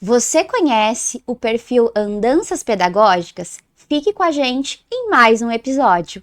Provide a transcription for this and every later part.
Você conhece o perfil Andanças Pedagógicas? Fique com a gente em mais um episódio.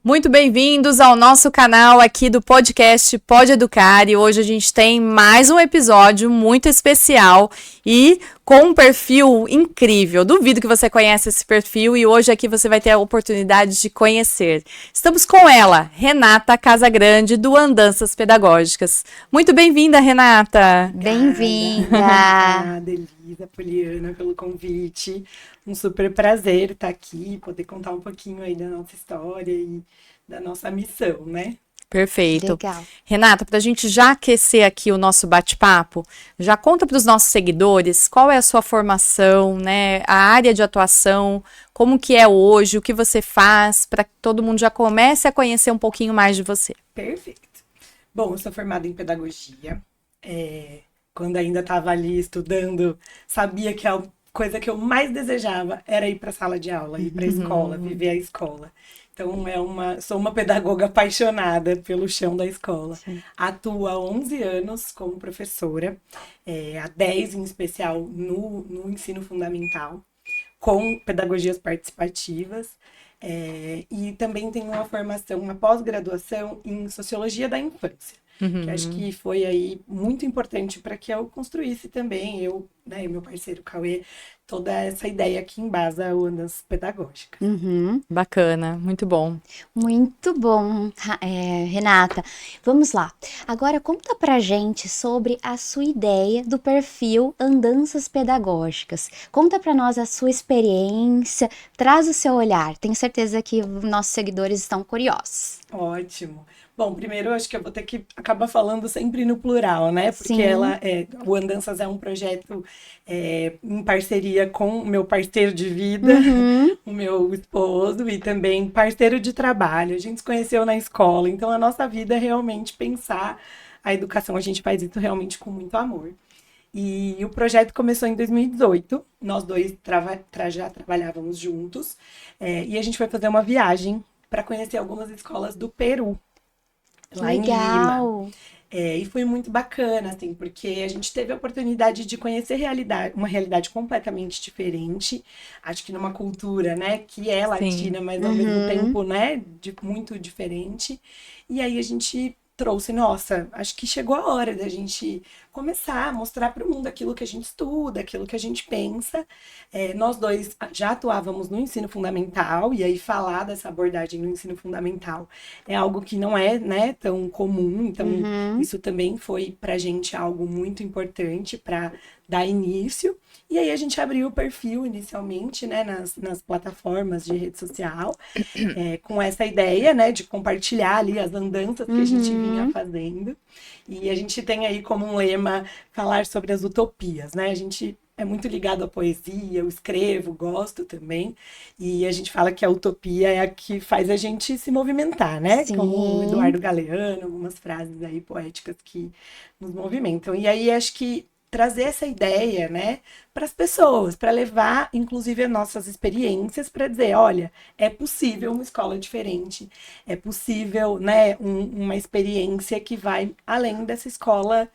Muito bem-vindos ao nosso canal aqui do podcast Pode Educar, e hoje a gente tem mais um episódio muito especial e com um perfil incrível. Duvido que você conheça esse perfil e hoje aqui você vai ter a oportunidade de conhecer. Estamos com ela, Renata Casagrande, do Andanças Pedagógicas. Muito bem-vinda, Renata! Bem-vinda! Obrigada, Elisa, Poliana, pelo convite. Um super prazer estar aqui, poder contar um pouquinho aí da nossa história e da nossa missão, né? Perfeito. Legal. Renata, para a gente já aquecer aqui o nosso bate-papo, já conta para os nossos seguidores qual é a sua formação, né? A área de atuação, como que é hoje, o que você faz, para que todo mundo já comece a conhecer um pouquinho mais de você. Perfeito. Bom, eu sou formada em pedagogia. Quando ainda estava ali estudando, sabia que a coisa que eu mais desejava era ir para a sala de aula, ir para a escola, viver a escola. Então, sou uma pedagoga apaixonada pelo chão da escola. Sim. Atuo há 11 anos como professora, há 10 em especial no ensino fundamental, com pedagogias participativas. E também tenho uma pós-graduação em sociologia da infância. Que acho que foi aí muito importante para que eu construísse também, eu, né, e meu parceiro Cauê, toda essa ideia que embasa o Andanças Pedagógicas. Bacana, muito bom. Muito bom, Renata. Vamos lá. Agora conta pra gente sobre a sua ideia do perfil Andanças Pedagógicas. Conta pra nós a sua experiência, traz o seu olhar. Tenho certeza que nossos seguidores estão curiosos. Ótimo. Bom, primeiro eu acho que eu vou ter que acabar falando sempre no plural, né? Porque Sim. o Andanças é um projeto em parceria com o meu parceiro de vida, o meu esposo, e também parceiro de trabalho. A gente se conheceu na escola, então a nossa vida é realmente pensar a educação. A gente faz isso realmente com muito amor. E o projeto começou em 2018, nós dois já trabalhávamos juntos, e a gente foi fazer uma viagem para conhecer algumas escolas do Peru. Lá em Lima. E foi muito bacana, assim, porque a gente teve a oportunidade de conhecer uma realidade completamente diferente. Acho que numa cultura, né, que é latina, mas ao mesmo tempo, né, muito diferente. E aí a gente trouxe, nossa, acho que chegou a hora da gente começar a mostrar para o mundo aquilo que a gente estuda, aquilo que a gente pensa. Nós dois já atuávamos no ensino fundamental, e aí falar dessa abordagem no ensino fundamental é algo que não é, né, tão comum, então isso também foi para a gente algo muito importante para dar início. E aí a gente abriu o perfil inicialmente, né, nas plataformas de rede social, com essa ideia, né, de compartilhar ali as andanças que a gente vinha fazendo. E a gente tem aí como um lema falar sobre as utopias, né? A gente é muito ligado à poesia, eu escrevo, gosto também. E a gente fala que a utopia é a que faz a gente se movimentar, né? Sim. Como o Eduardo Galeano, algumas frases aí poéticas que nos movimentam. E aí acho que trazer essa ideia, né, para as pessoas, para levar, inclusive, as nossas experiências, para dizer, olha, é possível uma escola diferente, é possível, né, uma experiência que vai além dessa escola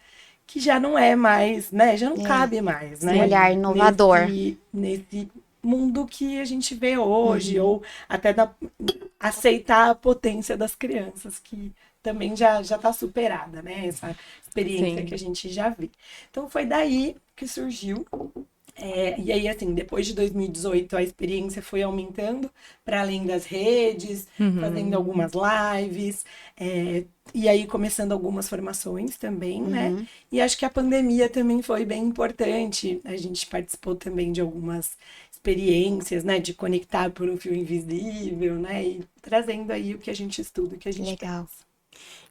que já não é mais, né, já não cabe mais, né? Um olhar inovador. Nesse mundo que a gente vê hoje, ou até aceitar a potência das crianças, que também já está superada, né? Essa experiência que a gente já vê. Então, foi daí que surgiu. E aí, assim, depois de 2018, a experiência foi aumentando para além das redes, fazendo algumas lives, e aí começando algumas formações também, né? E acho que a pandemia também foi bem importante. A gente participou também de algumas experiências, né? De conectar por um fio invisível, né? E trazendo aí o que a gente estuda, o que a gente pensa.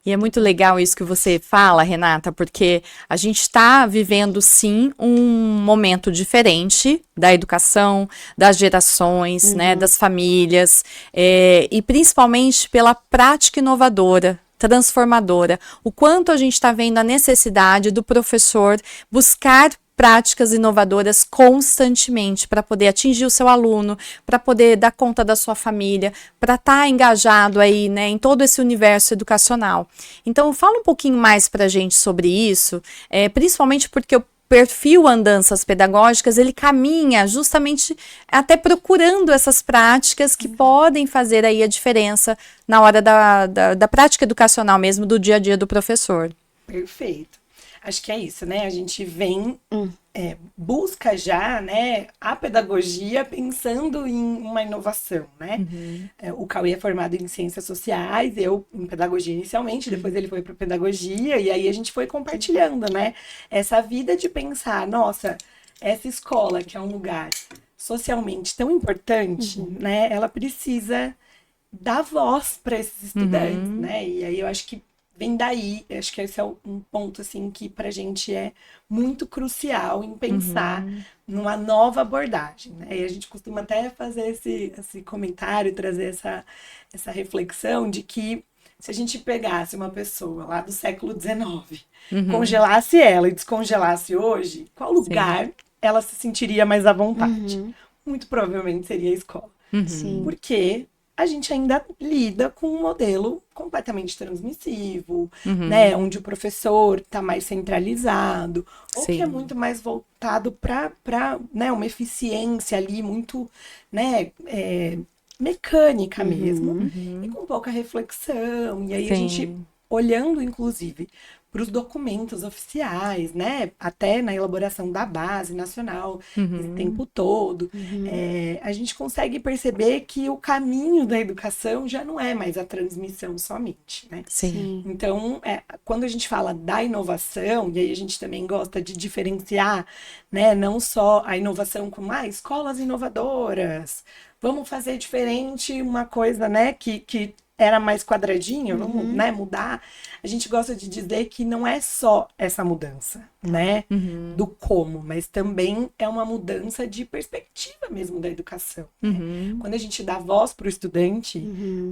E é muito legal isso que você fala, Renata, porque a gente está vivendo, sim, um momento diferente da educação, das gerações, né, das famílias, e principalmente pela prática inovadora, transformadora. O quanto a gente está vendo a necessidade do professor buscar práticas inovadoras constantemente para poder atingir o seu aluno, para poder dar conta da sua família, para estar engajado aí, né, em todo esse universo educacional. Então, fala um pouquinho mais para a gente sobre isso, principalmente porque o perfil Andanças Pedagógicas, ele caminha justamente até procurando essas práticas que podem fazer aí a diferença na hora da prática educacional mesmo, do dia a dia do professor. Perfeito. Acho que é isso, né? A gente vem, busca já, né, a pedagogia pensando em uma inovação, né? O Cauê é formado em Ciências Sociais, eu em Pedagogia inicialmente, depois ele foi para Pedagogia, e aí a gente foi compartilhando, né? Essa vida de pensar, nossa, essa escola que é um lugar socialmente tão importante, né? Ela precisa dar voz para esses estudantes, né? E aí eu acho que vem daí, acho que esse é um ponto, assim, que pra gente é muito crucial em pensar numa nova abordagem, né? E a gente costuma até fazer esse comentário, trazer essa reflexão de que se a gente pegasse uma pessoa lá do século XIX, congelasse ela e descongelasse hoje, qual lugar ela se sentiria mais à vontade? Muito provavelmente seria a escola. Sim. Porque a gente ainda lida com um modelo completamente transmissivo, né? Onde o professor está mais centralizado, ou que é muito mais voltado para né, uma eficiência ali muito, né, mecânica mesmo, e com pouca reflexão. E aí a gente, olhando, inclusive, para os documentos oficiais, né? Até na elaboração da base nacional, esse tempo todo, a gente consegue perceber que o caminho da educação já não é mais a transmissão somente, né? Sim. Então, quando a gente fala da inovação, e aí a gente também gosta de diferenciar, né? Não só a inovação como escolas inovadoras, vamos fazer diferente uma coisa, né? Que era mais quadradinho, vamos, né, mudar. A gente gosta de dizer que não é só essa mudança, né, do como, mas também é uma mudança de perspectiva mesmo da educação. Né? Quando a gente dá voz para o estudante,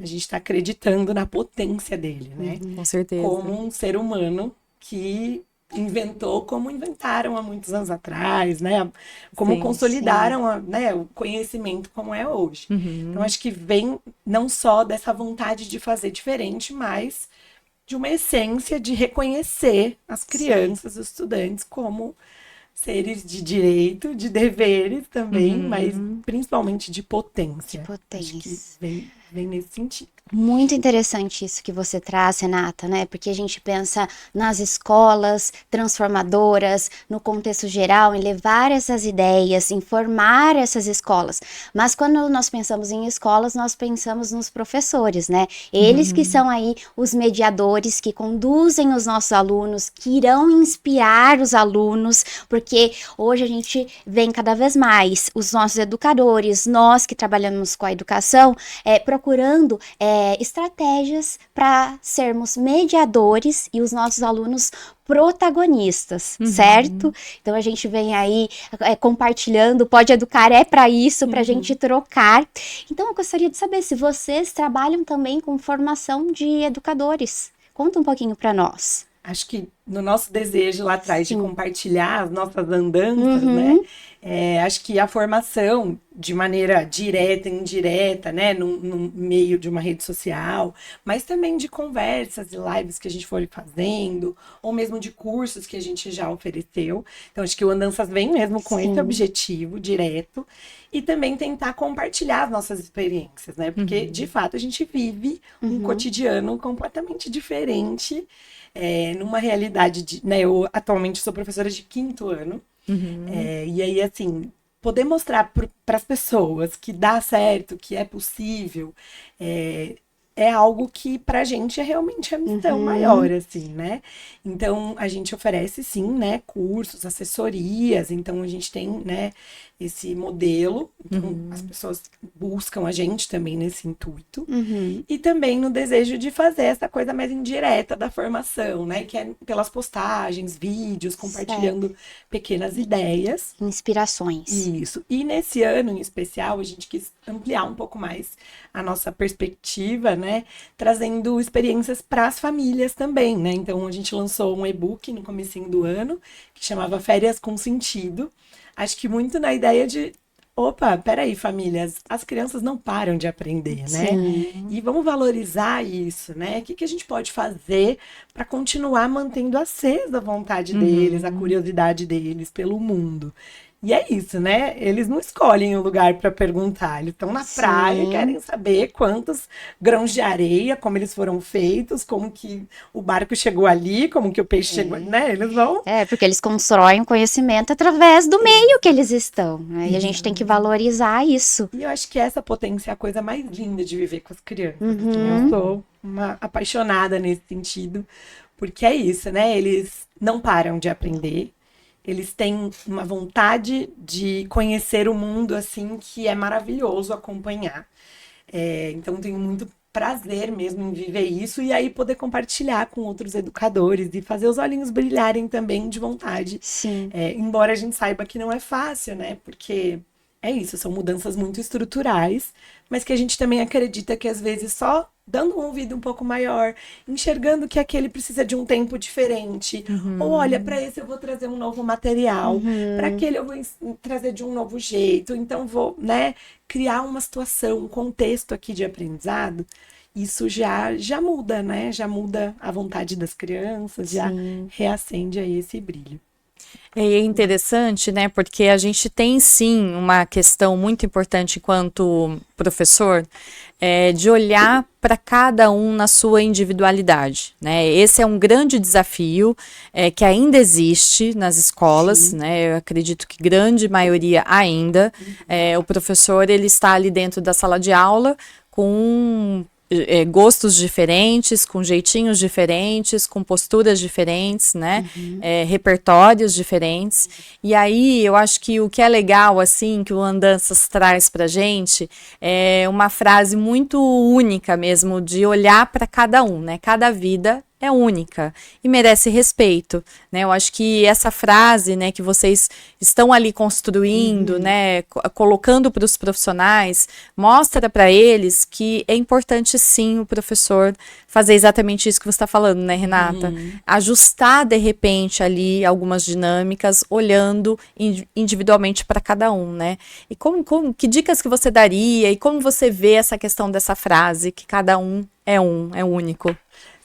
a gente está acreditando na potência dele, né? Com certeza. Como um ser humano que inventou como inventaram há muitos anos atrás, né? Como consolidaram né, o conhecimento como é hoje. Então, acho que vem não só dessa vontade de fazer diferente, mas de uma essência de reconhecer as crianças, os estudantes, como seres de direito, de deveres também, mas principalmente de potência. De potência. Acho que vem nesse sentido. Muito interessante isso que você traz, Renata, né? Porque a gente pensa nas escolas transformadoras, no contexto geral, em levar essas ideias, em formar essas escolas. Mas quando nós pensamos em escolas, nós pensamos nos professores, né? Eles que são aí os mediadores, que conduzem os nossos alunos, que irão inspirar os alunos, porque hoje a gente vem cada vez mais, os nossos educadores, nós que trabalhamos com a educação, procurando estratégias para sermos mediadores e os nossos alunos protagonistas, certo? Então a gente vem aí compartilhando, Pode Educar para isso, para a gente trocar. Então eu gostaria de saber se vocês trabalham também com formação de educadores. Conta um pouquinho para nós. Acho que no nosso desejo lá atrás de compartilhar as nossas andanças, né? Acho que a formação de maneira direta e indireta, né? No meio de uma rede social, mas também de conversas e lives que a gente foi fazendo, ou mesmo de cursos que a gente já ofereceu. Então, acho que o Andanças vem mesmo com esse objetivo direto e também tentar compartilhar as nossas experiências, né? Porque, de fato, a gente vive um cotidiano completamente diferente, numa realidade né, eu atualmente sou professora de 5º ano, e aí, assim, poder mostrar para as pessoas que dá certo, que é possível, é algo que pra gente é realmente a missão maior, assim, né? Então, a gente oferece, sim, né, cursos, assessorias, então a gente tem, né, esse modelo, então as pessoas buscam a gente também nesse intuito, e também no desejo de fazer essa coisa mais indireta da formação, né, que é pelas postagens, vídeos, compartilhando pequenas ideias. Inspirações. Isso. E nesse ano, em especial, a gente quis ampliar um pouco mais a nossa perspectiva, né, né? Trazendo experiências para as famílias também, né? Então, a gente lançou um e-book no comecinho do ano, que chamava Férias com Sentido. Acho que muito na ideia de, opa, peraí, famílias, as crianças não param de aprender, né? Sim. E vamos valorizar isso, né? O que a gente pode fazer para continuar mantendo acesa a vontade deles, a curiosidade deles pelo mundo? E é isso, né? Eles não escolhem o lugar para perguntar. Eles estão na praia e querem saber quantos grãos de areia, como eles foram feitos, como que o barco chegou ali, como que o peixe chegou, né? Eles vão. Porque eles constroem conhecimento através do meio que eles estão, né? E a gente tem que valorizar isso. E eu acho que essa potência é a coisa mais linda de viver com as crianças. Assim, eu sou uma apaixonada nesse sentido, porque é isso, né? Eles não param de aprender. Eles têm uma vontade de conhecer o mundo, assim, que é maravilhoso acompanhar. Então, tenho muito prazer mesmo em viver isso e aí poder compartilhar com outros educadores e fazer os olhinhos brilharem também de vontade. Sim. Embora a gente saiba que não é fácil, né? Porque é isso, são mudanças muito estruturais, mas que a gente também acredita que às vezes só dando um ouvido um pouco maior, enxergando que aquele precisa de um tempo diferente, ou olha, para esse eu vou trazer um novo material, para aquele eu vou trazer de um novo jeito, então vou, né, criar uma situação, um contexto aqui de aprendizado. Isso já muda, né? Já muda a vontade das crianças, já reacende aí esse brilho. É interessante, né? Porque a gente tem sim uma questão muito importante enquanto professor, de olhar para cada um na sua individualidade, né? Esse é um grande desafio que ainda existe nas escolas, né? Eu acredito que grande maioria ainda. O professor ele está ali dentro da sala de aula com gostos diferentes, com jeitinhos diferentes, com posturas diferentes, né? Repertórios diferentes. E aí, eu acho que o que é legal, assim, que o Andanças traz pra gente, é uma frase muito única mesmo, de olhar para cada um, né? Cada vida é única e merece respeito, né? Eu acho que essa frase, né, que vocês estão ali construindo, né, colocando para os profissionais, mostra para eles que é importante sim o professor fazer exatamente isso que você está falando, né, Renata? Ajustar de repente ali algumas dinâmicas, olhando individualmente para cada um, né? E que dicas que você daria e como você vê essa questão dessa frase, que cada um, é único?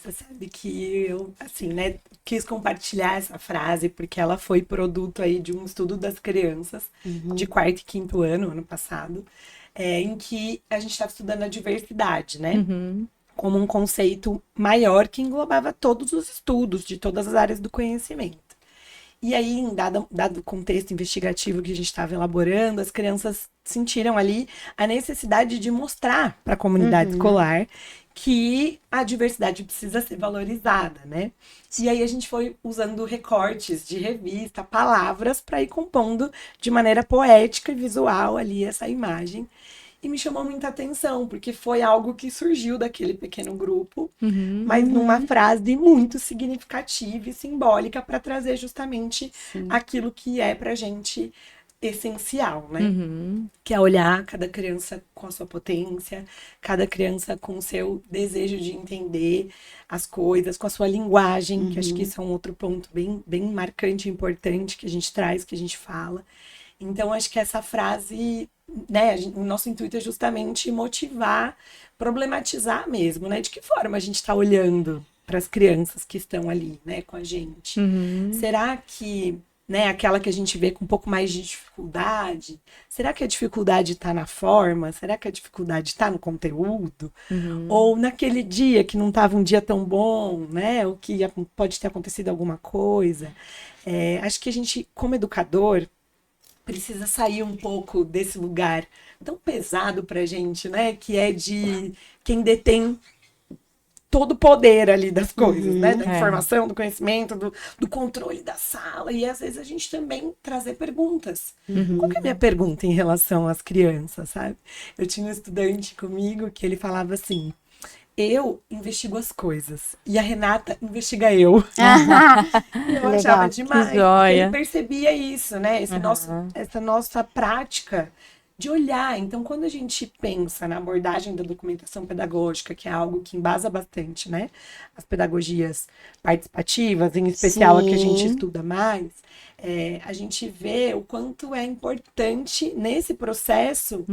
Você sabe que eu, assim, né, quis compartilhar essa frase porque ela foi produto aí de um estudo das crianças de 4º e 5º ano passado, em que a gente estava estudando a diversidade, né? Como um conceito maior que englobava todos os estudos de todas as áreas do conhecimento. E aí, em dado o contexto investigativo que a gente estava elaborando, as crianças sentiram ali a necessidade de mostrar para a comunidade escolar que a diversidade precisa ser valorizada, né? E aí a gente foi usando recortes de revista, palavras, para ir compondo de maneira poética e visual ali essa imagem. E me chamou muita atenção, porque foi algo que surgiu daquele pequeno grupo, mas numa frase muito significativa e simbólica para trazer justamente aquilo que é pra gente essencial, né? Que é olhar cada criança com a sua potência, cada criança com o seu desejo de entender as coisas, com a sua linguagem, que acho que isso é um outro ponto bem marcante e importante que a gente traz, que a gente fala. Então, acho que essa frase, né, o nosso intuito é justamente motivar, problematizar mesmo, né? De que forma a gente está olhando para as crianças que estão ali, né, com a gente? Será que, né, aquela que a gente vê com um pouco mais de dificuldade, será que a dificuldade está na forma? Será que a dificuldade está no conteúdo? Ou naquele dia que não estava um dia tão bom, né? Ou que pode ter acontecido alguma coisa? Acho que a gente, como educador, precisa sair um pouco desse lugar tão pesado pra gente, né? Que é de quem detém todo o poder ali das coisas, né? Da informação, do conhecimento, do controle da sala. E às vezes a gente também trazer perguntas. Qual que é a minha pergunta em relação às crianças, sabe? Eu tinha um estudante comigo que ele falava assim: eu investigo as coisas e a Renata investiga eu. Eu achava demais. Que joia. Ele percebia isso, né? Essa nossa prática de olhar. Então, quando a gente pensa na abordagem da documentação pedagógica, que é algo que embasa bastante, né? As pedagogias participativas, em especial a que a gente estuda mais, a gente vê o quanto é importante nesse processo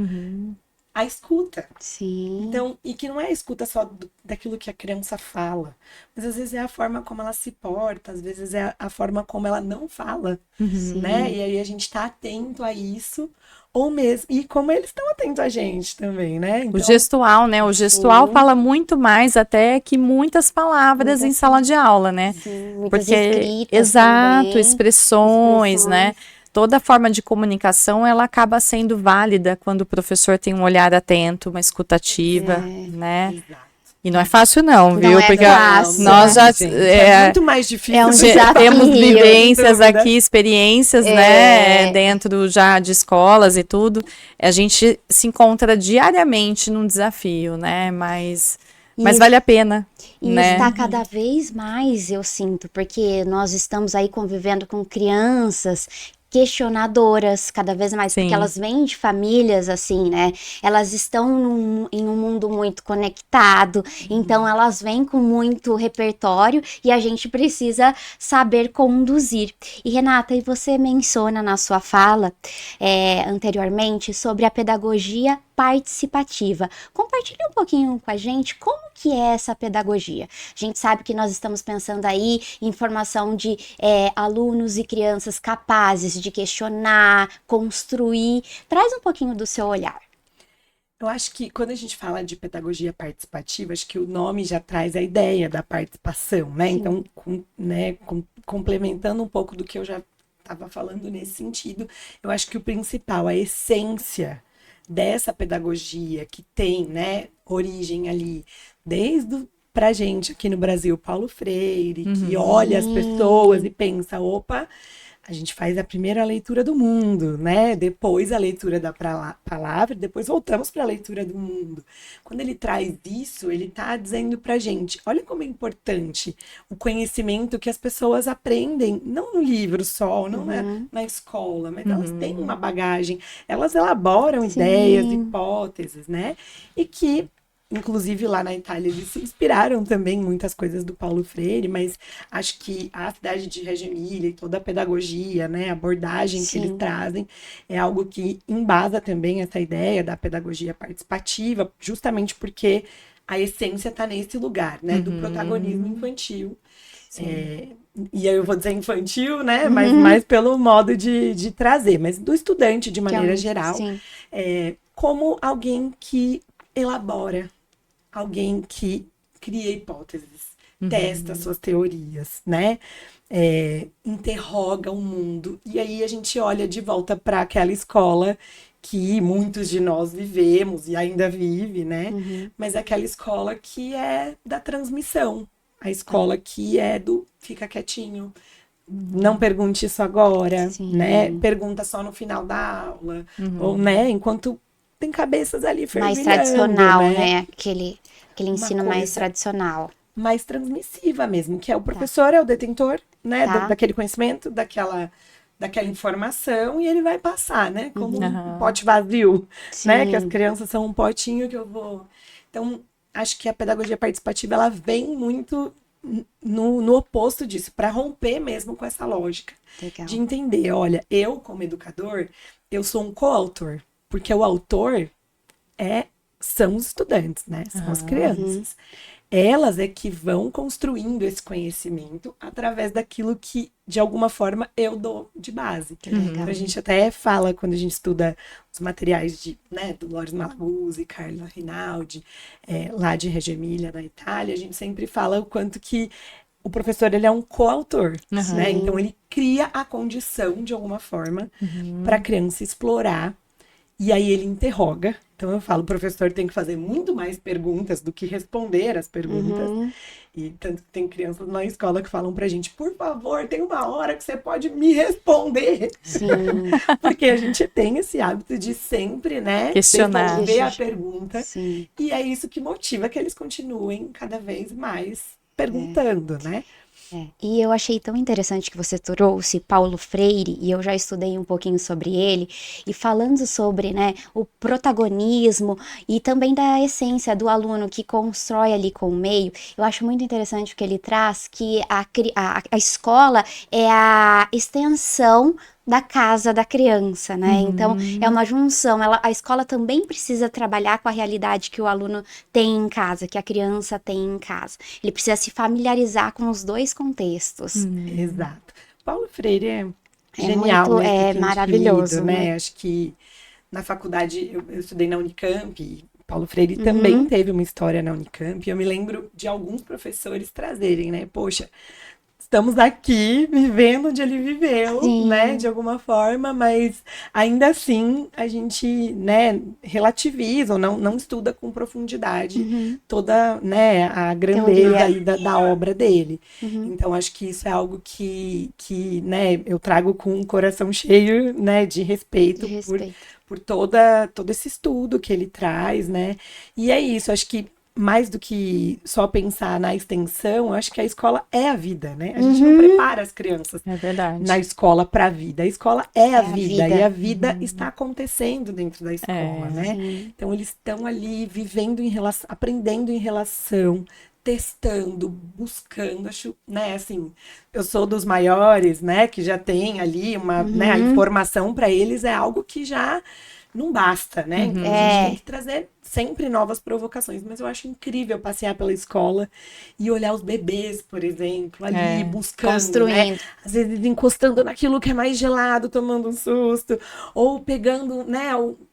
a escuta. Sim. Então, e que não é a escuta só daquilo que a criança fala, mas às vezes é a forma como ela se porta, às vezes é a forma como ela não fala, né? E aí a gente tá atento a isso, ou mesmo, e como eles estão atentos a gente também, né? O gestual, né? O gestual fala muito mais até que muitas palavras em sala de aula, né? Sim, muitas Porque, escritas exato, também, expressões, né? Toda forma de comunicação, ela acaba sendo válida quando o professor tem um olhar atento, uma escutativa, né? Exato. E não é fácil não, viu? é Porque fácil, nós já Gente, é muito mais difícil. é um do que- desafio. temos vivências Sem dúvida. aqui, experiências, né? Dentro já de escolas e tudo. A gente se encontra diariamente num desafio, né? Mas vale a pena, E né? está cada vez mais, eu sinto, porque nós estamos aí convivendo com crianças questionadoras cada vez mais, Sim. porque elas vêm de famílias assim, né? Elas estão em um mundo muito conectado, então elas vêm com muito repertório e a gente precisa saber conduzir. E Renata, e você menciona na sua fala anteriormente sobre a pedagogia participativa. Compartilhe um pouquinho com a gente como que é essa pedagogia. A gente sabe que nós estamos pensando aí em formação de alunos e crianças capazes de questionar, construir. Traz um pouquinho do seu olhar. Eu acho que quando a gente fala de pedagogia participativa, acho que o nome já traz a ideia da participação, né? Sim. Então, complementando um pouco do que eu já estava falando nesse sentido, eu acho que o principal, a essência dessa pedagogia que tem, né, origem ali, desde pra gente aqui no Brasil, Paulo Freire, que olha as pessoas e pensa, opa, a gente faz a primeira leitura do mundo, né? Depois a leitura da palavra, depois voltamos para a leitura do mundo. Quando ele traz isso, ele está dizendo para a gente, olha como é importante o conhecimento que as pessoas aprendem, não no livro só, não na escola, mas elas têm uma bagagem, elas elaboram ideias, hipóteses, né? E que inclusive lá na Itália eles se inspiraram também em muitas coisas do Paulo Freire, mas acho que a cidade de Reggio Emilia e toda a pedagogia, né, a abordagem que eles trazem é algo que embasa também essa ideia da pedagogia participativa, justamente porque a essência está nesse lugar, né, do protagonismo infantil. E aí eu vou dizer infantil, né, mas mais pelo modo de trazer, mas do estudante de maneira geral, como alguém que elabora, alguém que cria hipóteses, testa suas teorias, né? Interroga o mundo. E aí a gente olha de volta para aquela escola que muitos de nós vivemos e ainda vive, né? Mas aquela escola que é da transmissão, a escola que é do fica quietinho, não pergunte isso agora, né? Pergunta só no final da aula, ou, né? Enquanto tem cabeças ali fervilhando, mais tradicional, né? Aquele ensino mais tradicional. Mais transmissiva mesmo, que é o professor, é o detentor, né? Daquele conhecimento, daquela informação, e ele vai passar, né? Como um pote vazio, né? Que as crianças são um potinho que eu vou... Então, acho que a pedagogia participativa, ela vem muito no oposto disso, para romper mesmo com essa lógica. Legal. De entender, olha, eu como educador, eu sou um coautor, porque o autor são os estudantes, né? São as crianças. Elas é que vão construindo esse conhecimento através daquilo que, de alguma forma, eu dou de base. Então, a gente até fala, quando a gente estuda os materiais do Loris Malaguzzi, Carla Rinaldi, lá de Reggio Emilia, na Itália, a gente sempre fala o quanto que o professor, ele é um coautor, né? Então, ele cria a condição, de alguma forma, para a criança explorar. E aí ele interroga. Então eu falo, o professor tem que fazer muito mais perguntas do que responder as perguntas. E tanto que tem crianças na escola que falam pra gente, por favor, tem uma hora que você pode me responder. Sim. Porque a gente tem esse hábito de sempre, né? Questionar. Devolver a pergunta. Sim. E é isso que motiva que eles continuem cada vez mais perguntando, né? E eu achei tão interessante que você trouxe Paulo Freire, e eu já estudei um pouquinho sobre ele, e falando sobre, né, o protagonismo e também da essência do aluno que constrói ali com o meio, eu acho muito interessante o que ele traz, que a escola é a extensão da casa da criança, né? Então, é uma junção. A escola também precisa trabalhar com a realidade que o aluno tem em casa, que a criança tem em casa. Ele precisa se familiarizar com os dois contextos. Exato. Paulo Freire é É genial muito, nesse sentido, maravilhoso, né? Acho que na faculdade eu estudei na Unicamp, e Paulo Freire também teve uma história na Unicamp, e eu me lembro de alguns professores trazerem, né? Poxa, estamos aqui vivendo onde ele viveu, Sim. né, de alguma forma, mas ainda assim a gente, né, relativiza ou não estuda com profundidade toda, né, a grandeza aí da obra dele. Então acho que isso é algo que, né, eu trago com um coração cheio, né, de respeito. Por todo esse estudo que ele traz, né, e é isso, acho que mais do que só pensar na extensão, eu acho que a escola é a vida, né? A gente não prepara as crianças na escola para a vida. A escola é a vida, e a vida está acontecendo dentro da escola, né? Sim. Então eles estão ali vivendo em relação, aprendendo em relação, testando, buscando, acho, né, assim, eu sou dos maiores, né, que já tem ali uma, né, a informação para eles é algo que já não basta, né? Então a gente tem que trazer sempre novas provocações, mas eu acho incrível passear pela escola e olhar os bebês, por exemplo, ali buscando, construindo, né? Às vezes encostando naquilo que é mais gelado, tomando um susto, ou pegando, né,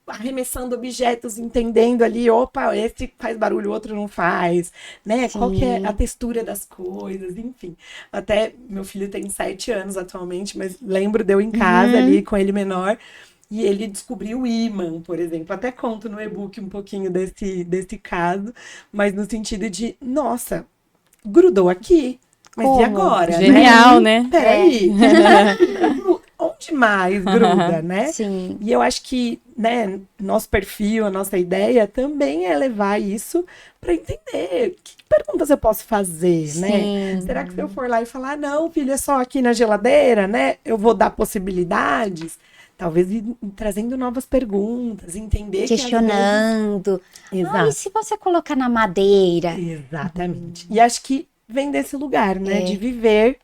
arremessando objetos, entendendo ali, opa, esse faz barulho, o outro não faz, né? Qual que é a textura das coisas, enfim. Até meu filho tem 7 anos atualmente, mas lembro de eu em casa ali com ele menor. E ele descobriu o ímã, por exemplo. Até conto no e-book um pouquinho desse caso, mas no sentido de, nossa, grudou aqui, mas e agora? Genial, né? Peraí. Onde mais gruda, né? Sim. E eu acho que, né, nosso perfil, a nossa ideia também é levar isso para entender que perguntas eu posso fazer, né? Será que se eu for lá e falar, não, filho, é só aqui na geladeira, né? Eu vou dar possibilidades? Talvez ir trazendo novas perguntas, entender questionando. Que, exato. E se você colocar na madeira? Exatamente. E acho que vem desse lugar, né? De viver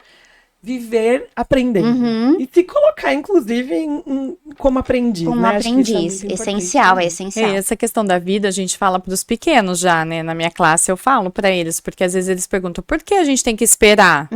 aprendendo. E se colocar, inclusive, como aprendiz. Como né? aprendiz. Essencial, é essencial. E essa questão da vida, a gente fala para os pequenos já, né? Na minha classe eu falo para eles, porque às vezes eles perguntam, por que a gente tem que esperar?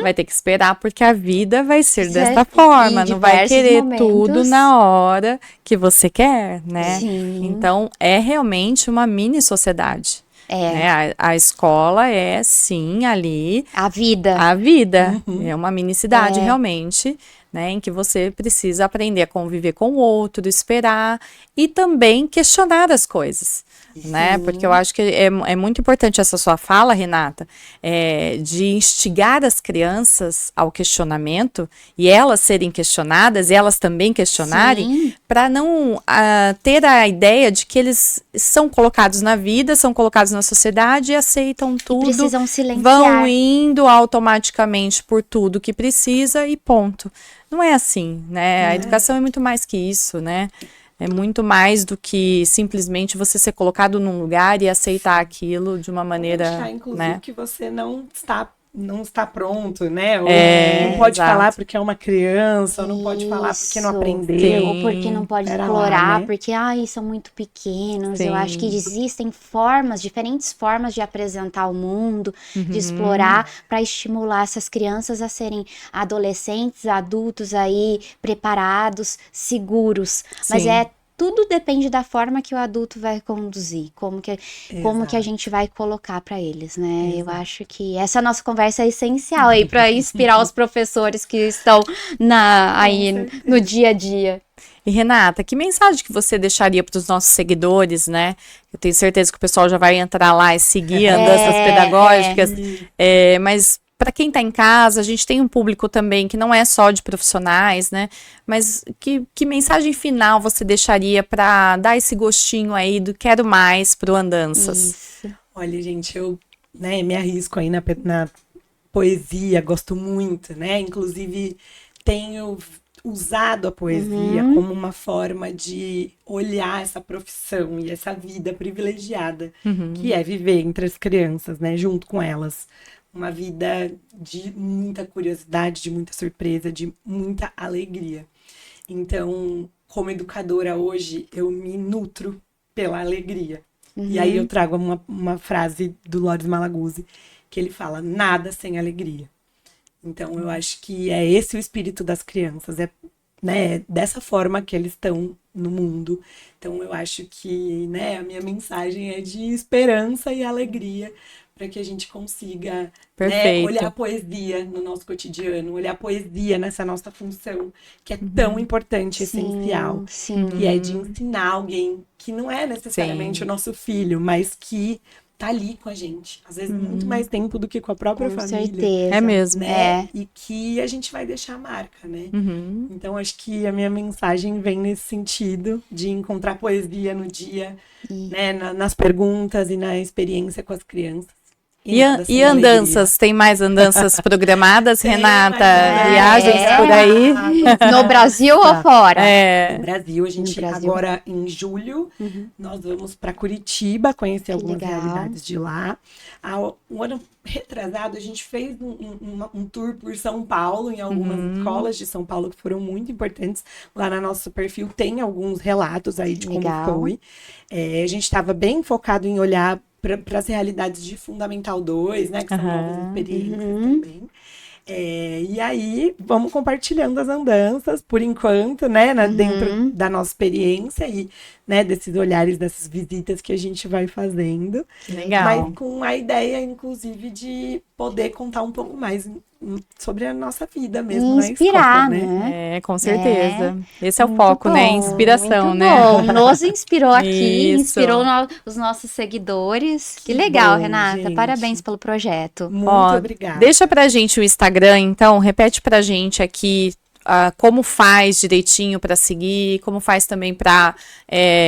Vai ter que esperar porque a vida vai ser desta forma, não vai querer tudo na hora que você quer, né? Sim. Então, é realmente uma mini sociedade. Né? A escola é, sim, ali... A vida. A vida. É uma minicidade, realmente, né? Em que você precisa aprender a conviver com o outro, esperar e também questionar as coisas. Né? Porque eu acho que é muito importante essa sua fala, Renata, de instigar as crianças ao questionamento e elas serem questionadas e elas também questionarem, para não ter a ideia de que eles são colocados na vida, são colocados na sociedade e aceitam tudo, e precisam silenciar. Vão indo automaticamente por tudo que precisa e ponto. Não é assim, né? A educação é muito mais que isso, né? É muito mais do que simplesmente você ser colocado num lugar e aceitar aquilo de uma maneira, achar, inclusive, né? que você não está pronto, né? Ou não pode falar porque é uma criança, ou não pode falar porque não aprendeu. Ou porque não pode explorar, né? Porque são muito pequenos. Eu acho que existem diferentes formas de apresentar o mundo, de explorar, para estimular essas crianças a serem adolescentes, adultos aí, preparados, seguros. Mas tudo depende da forma que o adulto vai conduzir, como que a gente vai colocar para eles, né? Eu acho que essa nossa conversa é essencial aí para inspirar os professores que estão aí no dia a dia. E Renata, que mensagem que você deixaria para os nossos seguidores, né? Eu tenho certeza que o pessoal já vai entrar lá e seguir andanças pedagógicas, mas para quem está em casa, a gente tem um público também que não é só de profissionais, né? Mas que mensagem final você deixaria para dar esse gostinho aí do quero mais pro Andanças? Olha, gente, eu me arrisco aí na poesia, gosto muito, né? Inclusive, tenho usado a poesia como uma forma de olhar essa profissão e essa vida privilegiada que é viver entre as crianças, né? Junto com elas. Uma vida de muita curiosidade, de muita surpresa, de muita alegria. Então, como educadora hoje, eu me nutro pela alegria. E aí eu trago uma frase do Loris Malaguzzi, que ele fala, nada sem alegria. Então, eu acho que é esse o espírito das crianças, é, né, dessa forma que eles estão no mundo. Então, eu acho que, né, a minha mensagem é de esperança e alegria, para que a gente consiga, né, olhar a poesia no nosso cotidiano, olhar a poesia nessa nossa função, que é tão importante, essencial, que é de ensinar alguém que não é necessariamente o nosso filho, mas que tá ali com a gente, às vezes muito mais tempo do que com a própria família. Com certeza. É mesmo. Né? E que a gente vai deixar a marca, né? Então, acho que a minha mensagem vem nesse sentido, de encontrar poesia no dia, né? Nas perguntas e na experiência com as crianças. E andanças? Tem mais andanças programadas, Renata? Mais Viagens por aí? No Brasil ou fora? No Brasil, a gente agora em julho, nós vamos para Curitiba conhecer algumas realidades de lá. Um ano retrasado, a gente fez um tour por São Paulo, em algumas escolas de São Paulo que foram muito importantes. Lá no nosso perfil tem alguns relatos aí de como foi. A gente estava bem focado em olhar para as realidades de Fundamental 2, né? Que são novas experiências também. E aí, vamos compartilhando as andanças, por enquanto, né? Dentro da nossa experiência e, né, desses olhares, dessas visitas que a gente vai fazendo. Legal. Mas com a ideia, inclusive, de poder contar um pouco mais sobre a nossa vida mesmo inspirar, na escola, né? Com certeza. Esse é o foco, né? Inspiração, muito né? Bom. Nos inspirou aqui, Isso. inspirou os nossos seguidores. Que legal, bom, Renata. gente. Parabéns pelo projeto. Muito obrigada. Deixa pra gente o Instagram, então. Repete pra gente aqui como faz direitinho para seguir, como faz também para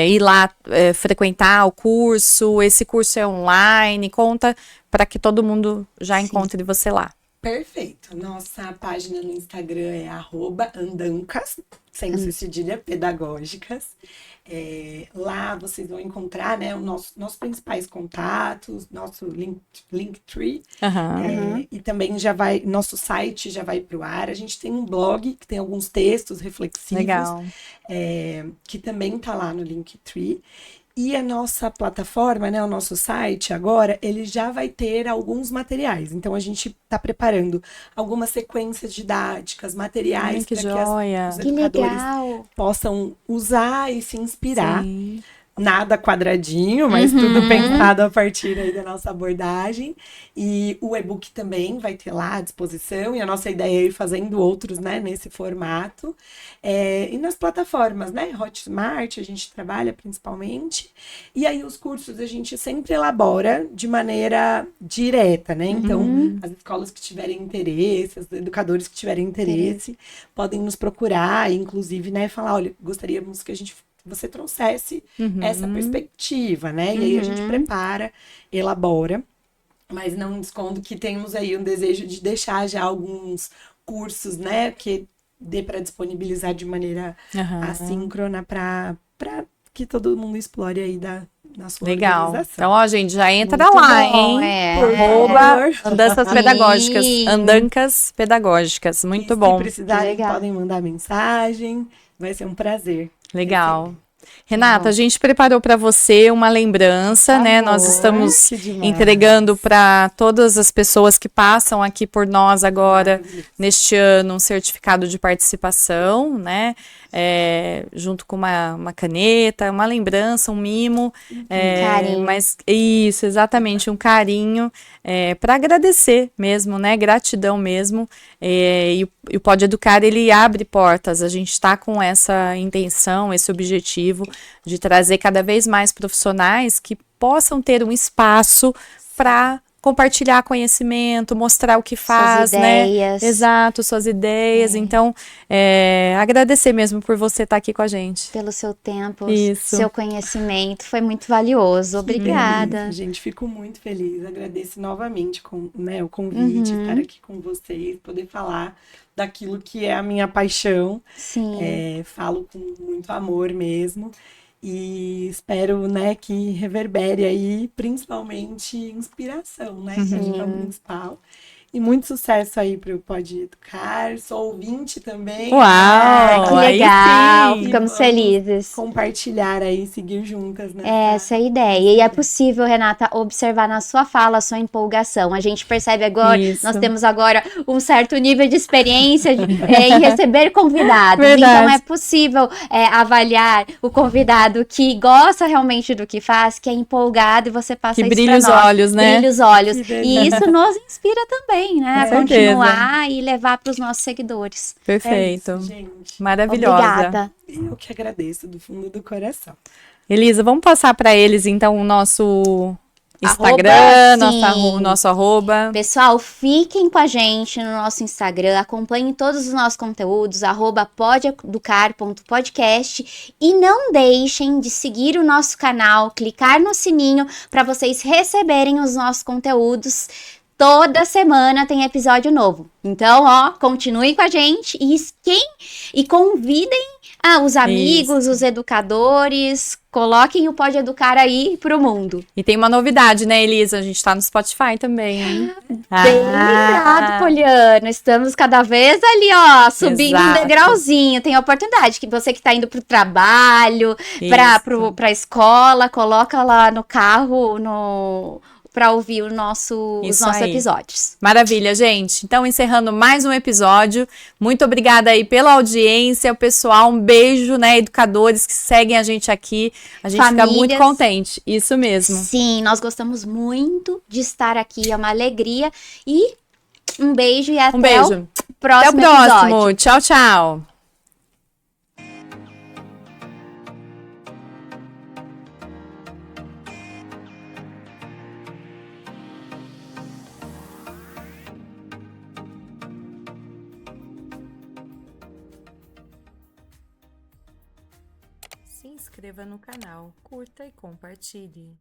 ir lá frequentar o curso. Esse curso é online. Conta para que todo mundo já encontre você lá. Perfeito. Nossa página no Instagram é @andancas, sem cedilha, pedagógicas. Lá vocês vão encontrar, né, os nossos principais contatos, nosso Linktree. E também nosso site já vai para o ar. A gente tem um blog que tem alguns textos reflexivos. Legal. Que também está lá no Linktree. E a nossa plataforma, né, o nosso site agora, ele já vai ter alguns materiais. Então, a gente está preparando algumas sequências didáticas, materiais para que os educadores possam usar e se inspirar. Sim. Nada quadradinho, mas tudo pensado a partir aí da nossa abordagem. E o e-book também vai ter lá à disposição. E a nossa ideia é ir fazendo outros, né, nesse formato. E nas plataformas, né? Hotmart, a gente trabalha principalmente. E aí os cursos a gente sempre elabora de maneira direta, né? Então, as escolas que tiverem interesse, os educadores que tiverem interesse, podem nos procurar. E, inclusive, né, falar, olha, gostaríamos que você trouxesse essa perspectiva, né? E aí a gente prepara, elabora, mas não escondo que temos aí um desejo de deixar já alguns cursos, né? Que dê para disponibilizar de maneira assíncrona para que todo mundo explore aí na sua organização. Então, ó, gente, já entra Muito lá, bom, hein? Andanças pedagógicas. Andancas pedagógicas. Muito bom. Se precisarem, podem mandar mensagem. Vai ser um prazer. Legal. Renata, a gente preparou para você uma lembrança, né? Nós estamos entregando para todas as pessoas que passam aqui por nós agora, neste ano, um certificado de participação, né? Junto com uma caneta, uma lembrança, um mimo. Carinho. Mas isso, exatamente, um carinho para agradecer mesmo, né? Gratidão mesmo. E o Pode Educar, ele abre portas. A gente está com essa intenção, esse objetivo de trazer cada vez mais profissionais que possam ter um espaço para compartilhar conhecimento, mostrar o que faz, Suas né? ideias. Exato, suas ideias. Então, agradecer mesmo por você estar aqui com a gente. Pelo seu tempo, Isso. seu conhecimento, foi muito valioso. Obrigada. Delícia, gente, fico muito feliz. Agradeço novamente o convite, estar aqui com vocês, poder falar daquilo que é a minha paixão. Sim. Falo com muito amor mesmo. E espero, né, que reverbere aí, principalmente inspiração, né? Que acho que é o principal. E muito sucesso aí para o Pode Educar. Sou ouvinte também. Uau! Que aí legal, sim. ficamos Vamos felizes. compartilhar aí, seguir juntas, né? Essa é a ideia. E é possível, Renata, observar na sua fala a sua empolgação. A gente percebe agora, Isso. nós temos agora um certo nível de experiência em receber convidados. Verdade. Então é possível avaliar o convidado que gosta realmente do que faz, que é empolgado, e você passa Que isso brilha os pra nós. olhos, né? Brilha os olhos. Que delícia. E isso nos inspira também, né? A Com continuar e levar para os nossos seguidores. Perfeito. É isso, gente. Maravilhosa. Obrigada. Eu que agradeço do fundo do coração. Elisa, vamos passar para eles então o nosso Instagram, sim. nosso arroba. Pessoal, fiquem com a gente no nosso Instagram, acompanhem todos os nossos conteúdos, @podeeducar.podcast, e não deixem de seguir o nosso canal, clicar no sininho para vocês receberem os nossos conteúdos. Toda semana tem episódio novo. Então, continuem com a gente e convidem os amigos, os educadores, coloquem o Pode Educar aí pro mundo. E tem uma novidade, né, Elisa? A gente tá no Spotify também, hein? Bem lembrado, Poliana. Estamos cada vez ali, subindo um degrauzinho. Tem a oportunidade que você que tá indo pro trabalho, pra escola, coloca lá no carro, para ouvir os nossos episódios. Maravilha, gente. Então, encerrando mais um episódio. Muito obrigada aí pela audiência, o pessoal. Um beijo, né, educadores que seguem a gente aqui. A gente fica muito contente. Isso mesmo. Sim, nós gostamos muito de estar aqui. É uma alegria. E um beijo e até o próximo episódio. Tchau, tchau. Se inscreva no canal, curta e compartilhe.